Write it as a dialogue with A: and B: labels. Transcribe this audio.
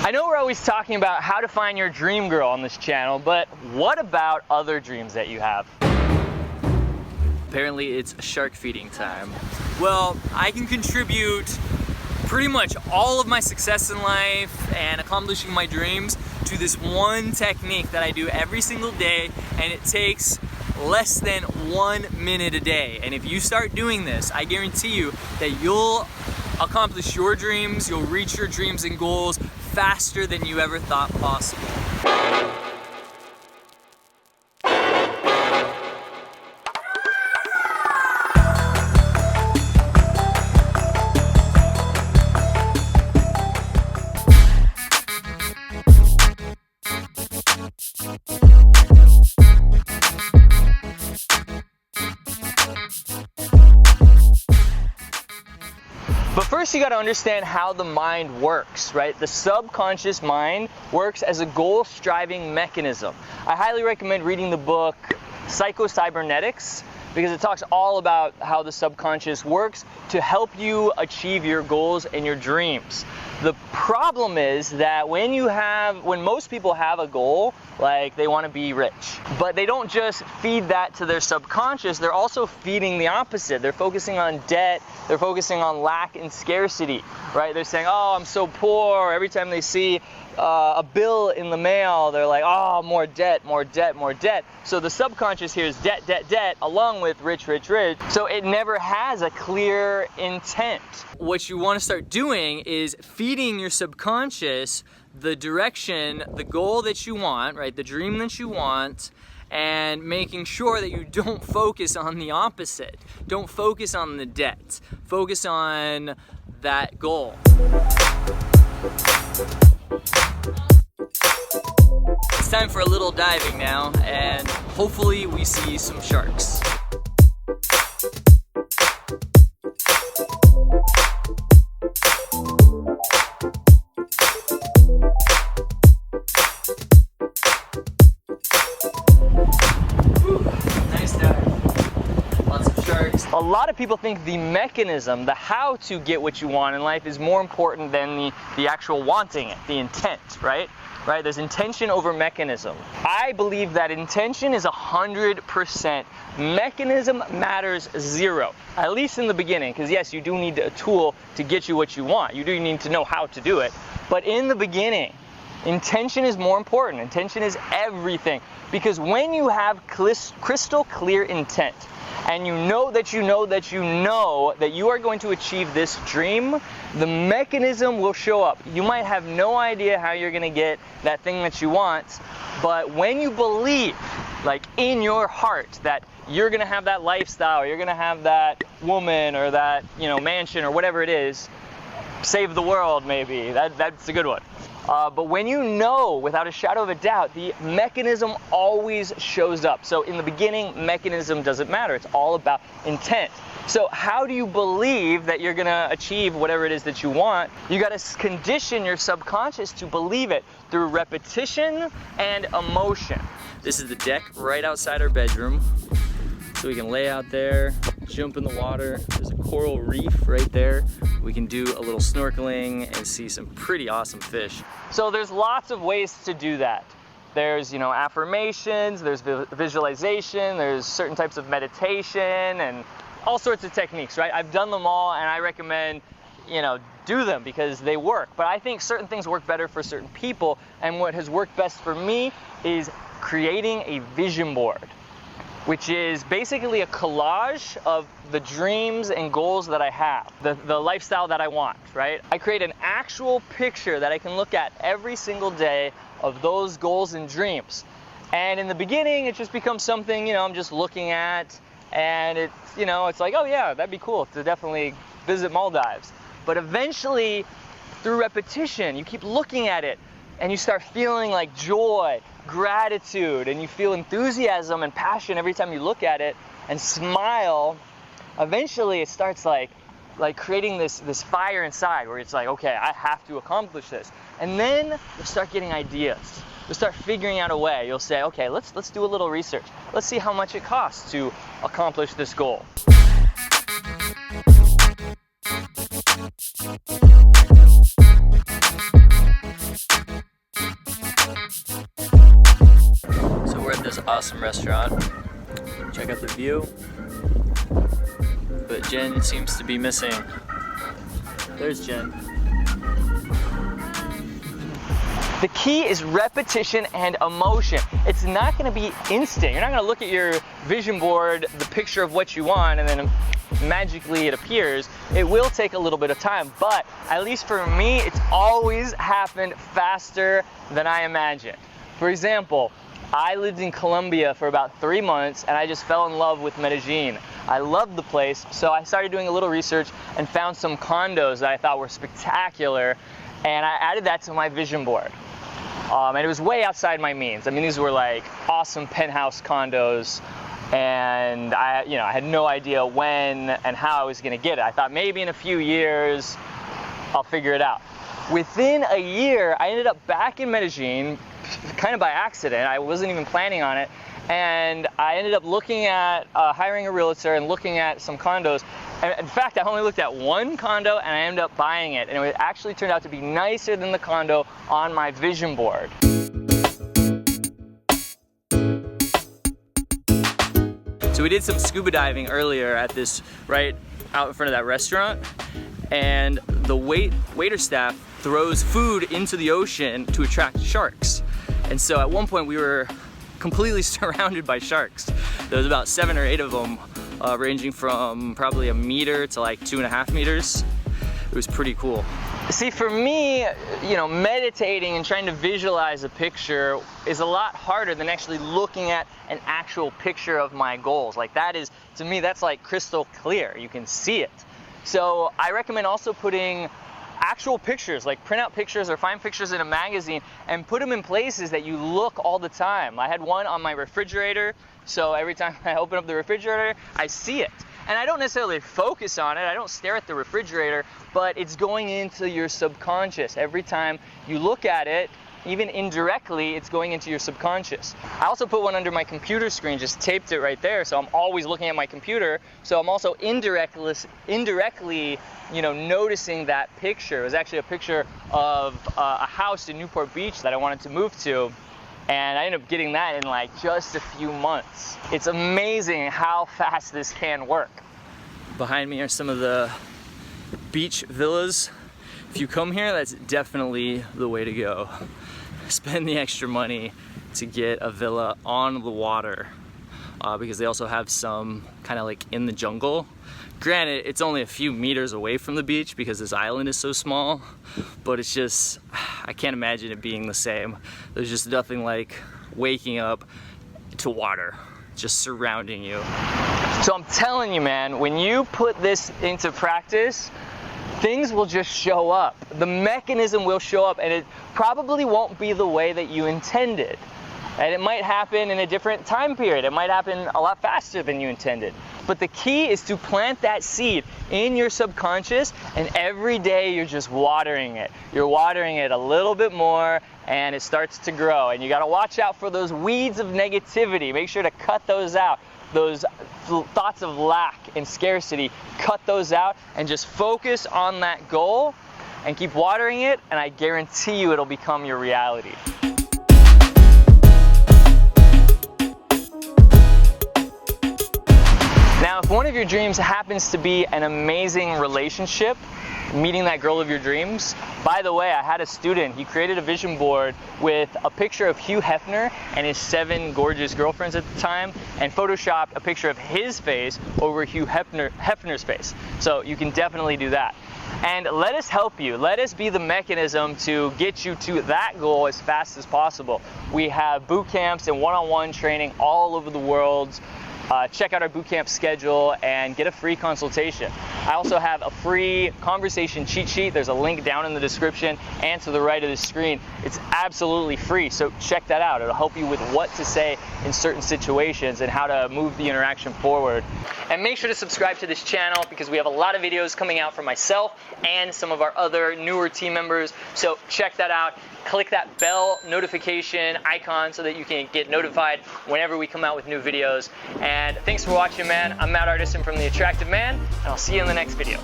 A: I know we're always talking about how to find your dream girl on this channel, but what about other dreams that you have?
B: Apparently it's shark feeding time. Well, I can contribute pretty much all of my success in life and accomplishing my dreams to this one technique that I do every single day, and it takes less than 1 minute a day. And if you start doing this, I guarantee you that you'll accomplish your dreams, you'll reach your dreams and goals faster than you ever thought possible.
A: But first you got to understand how the mind works, right? The subconscious mind works as a goal-striving mechanism. I highly recommend reading the book Psycho-Cybernetics because it talks all about how the subconscious works to help you achieve your goals and your dreams. The problem is that when most people have a goal, like they want to be rich, but they don't just feed that to their subconscious, they're also feeding the opposite. They're focusing on debt, they're focusing on lack and scarcity, right? They're saying, oh, I'm so poor. Every time they see a bill in the mail, they're like, oh, more debt, more debt, more debt. So the subconscious hears debt, debt, debt, along with rich, rich, rich. So it never has a clear intent.
B: What you want to start doing is feeding your subconscious the direction, the goal that you want, right? The dream that you want, and making sure that you don't focus on the opposite. Don't focus on the debt. Focus on that goal. It's time for a little diving now, and hopefully we see some sharks. Nice dive. Lots of sharks.
A: A lot of people think the mechanism, the how to get what you want in life is more important than the actual wanting it, the intent, right? Right? There's intention over mechanism. I believe that intention is 100%. Mechanism matters 0, at least in the beginning, because yes, you do need a tool to get you what you want. You do need to know how to do it. But in the beginning, intention is more important. Intention is everything. Because when you have crystal clear intent, and you know that you know that you know that you are going to achieve this dream, the mechanism will show up. You might have no idea how you're going to get that thing that you want, but when you believe, like in your heart, that you're going to have that lifestyle, you're going to have that woman or that, mansion or whatever it is, save the world maybe, that's a good one. But when you know without a shadow of a doubt, the mechanism always shows up. So in the beginning, mechanism doesn't matter. It's all about intent. So how do you believe that you're going to achieve whatever it is that you want? You got to condition your subconscious to believe it through repetition and emotion.
B: This is the deck right outside our bedroom. So we can lay out there, jump in the water. There's a coral reef right there. We can do a little snorkeling and see some pretty awesome fish.
A: So there's lots of ways to do that. There's, affirmations, there's visualization, there's certain types of meditation and all sorts of techniques, right? I've done them all and I recommend, do them because they work. But I think certain things work better for certain people, and what has worked best for me is creating a vision board, which is basically a collage of the dreams and goals that I have, the lifestyle that I want, right? I create an actual picture that I can look at every single day of those goals and dreams. And in the beginning, it just becomes something, I'm just looking at, and it's, it's like, oh yeah, that'd be cool to definitely visit Maldives. But eventually, through repetition, you keep looking at it, and you start feeling like joy, gratitude, and you feel enthusiasm and passion every time you look at it and smile. Eventually it starts like creating this fire inside where it's like, okay, I have to accomplish this. And then you'll start getting ideas. You'll start figuring out a way. You'll say, okay, let's do a little research. Let's see how much it costs to accomplish this goal.
B: awesome restaurant. Check out the view. But Jen seems to be missing. There's Jen.
A: The key is repetition and emotion. It's not gonna be instant. You're not gonna look at your vision board, the picture of what you want, and then magically it appears. It will take a little bit of time, but at least for me, it's always happened faster than I imagined. For example, I lived in Colombia for about 3 months and I just fell in love with Medellin. I loved the place, so I started doing a little research and found some condos that I thought were spectacular, and I added that to my vision board. And it was way outside my means. I mean, these were like awesome penthouse condos, and I had no idea when and how I was gonna get it. I thought maybe in a few years, I'll figure it out. Within a year, I ended up back in Medellin, kind of by accident. I wasn't even planning on it. And I ended up looking at hiring a realtor and looking at some condos. And in fact, I only looked at one condo and I ended up buying it. And it actually turned out to be nicer than the condo on my vision board.
B: So we did some scuba diving earlier at this, right out in front of that restaurant. And the waiter staff throws food into the ocean to attract sharks. And so at one point we were completely surrounded by sharks. There was about 7 or 8 of them, ranging from probably 1 meter to like 2.5 meters. It was pretty cool.
A: See, for me, meditating and trying to visualize a picture is a lot harder than actually looking at an actual picture of my goals. Like that is, to me, that's like crystal clear. You can see it. So I recommend also putting actual pictures, like print out pictures or find pictures in a magazine and put them in places that you look all the time. I had one on my refrigerator, so every time I open up the refrigerator, I see it. And I don't necessarily focus on it, I don't stare at the refrigerator, but it's going into your subconscious. Every time you look at it, even indirectly, it's going into your subconscious. I also put one under my computer screen, just taped it right there, so I'm always looking at my computer. So I'm also indirectly, noticing that picture. It was actually a picture of a house in Newport Beach that I wanted to move to, and I ended up getting that in like just a few months. It's amazing how fast this can work.
B: Behind me are some of the beach villas. If you come here, that's definitely the way to go. Spend the extra money to get a villa on the water, because they also have some kind of like in the jungle. Granted, it's only a few meters away from the beach because this island is so small, but it's just, I can't imagine it being the same. There's just nothing like waking up to water just surrounding you.
A: So I'm telling you, man, when you put this into practice, things will just show up. The mechanism will show up, and it probably won't be the way that you intended. And it might happen in a different time period. It might happen a lot faster than you intended. But the key is to plant that seed in your subconscious, and every day you're just watering it. You're watering it a little bit more, and it starts to grow. And you gotta watch out for those weeds of negativity. Make sure to cut those out. Those thoughts of lack and scarcity, cut those out and just focus on that goal and keep watering it, and I guarantee you it'll become your reality. Now, if one of your dreams happens to be an amazing relationship, meeting that girl of your dreams. By the way, I had a student, he created a vision board with a picture of Hugh Hefner and his 7 gorgeous girlfriends at the time, and photoshopped a picture of his face over Hugh Hefner's face. So you can definitely do that. And let us help you. Let us be the mechanism to get you to that goal as fast as possible. We have boot camps and one-on-one training all over the world. Check out our bootcamp schedule and get a free consultation. I also have a free conversation cheat sheet. There's a link down in the description and to the right of the screen. It's absolutely free, so check that out. It'll help you with what to say in certain situations and how to move the interaction forward. And make sure to subscribe to this channel because we have a lot of videos coming out from myself and some of our other newer team members. So check that out. Click that bell notification icon so that you can get notified whenever we come out with new videos. And thanks for watching, man. I'm Matt Artisan from The Attractive Man, and I'll see you in the next video.